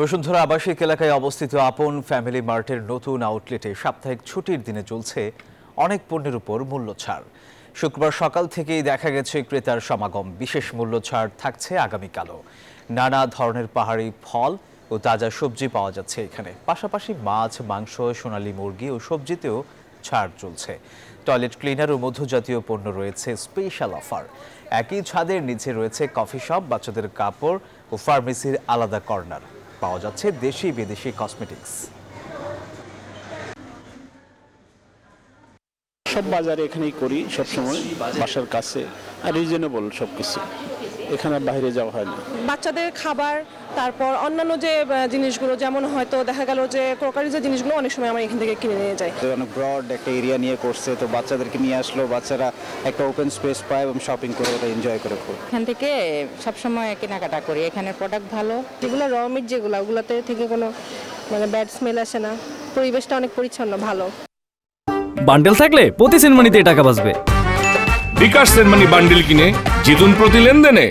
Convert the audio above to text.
বসুন্ধরা আবাসিক এলাকায় অবস্থিত আপন ফ্যামিলি মার্টের নতুন আউটলেটে সাপ্তাহিক ছুটির দিনে চলছে অনেক পণ্যের উপর মূল্য ছাড়। শুক্রবার সকাল থেকেই দেখা গেছে ক্রেতার সমাগম। বিশেষ মূল্য ছাড় থাকছে আগামীকালও। নানা ধরনের পাহাড়ি ফল ও তাজা সবজি পাওয়া যাচ্ছে এখানে। পাশাপাশি মাছ, মাংস, সোনালী মুরগি ও সবজিতেও ছাড় চলছে। টয়লেট ক্লিনার ও মধুজাতীয় পণ্য রয়েছে স্পেশাল অফার। একই ছাদের নিচে রয়েছে কফি শপ, বাচ্চাদের কাপড় ও ফার্মেসির আলাদা কর্নার। পাওয়া যাচ্ছে দেশি বিদেশি কসমেটিক্স। সব বাজারে এখানেই করি সবসময়, বাসার কাছে আর রিজনেবল সবকিছু, এখানে বাইরে যাওয়া হয় না। বাচ্চাদের খাবার, তারপর অন্যান্য যে জিনিসগুলো, যেমন হয়তো দেখা গেল যে ক্রকারি যে জিনিসগুলো অনেক সময় আমরা এখান থেকে কিনে নিয়ে যাই। অনেক ব্রড একটা এরিয়া নিয়ে করছে, তো বাচ্চাদেরকে নিয়ে আসলো, বাচ্চারা একটা ওপেন স্পেস পায় এবং শপিং করে ওটা এনজয় করে খুব। এখান থেকে সবসময় কেনাকাটা করি, এখানের প্রোডাক্ট ভালো। যেগুলো র মিট ওগুলোতে থেকে কোনো ব্যাড স্মেল আসে না, পরিবেশটা অনেক পরিচ্ছন্ন, ভালো। বান্ডেল থাকলে প্রতি সেনমানিতে টাকা বাঁচবে। বিকাশ সেনমানি বান্ডিল কিনে জিতুন প্রতি লেনদেনে।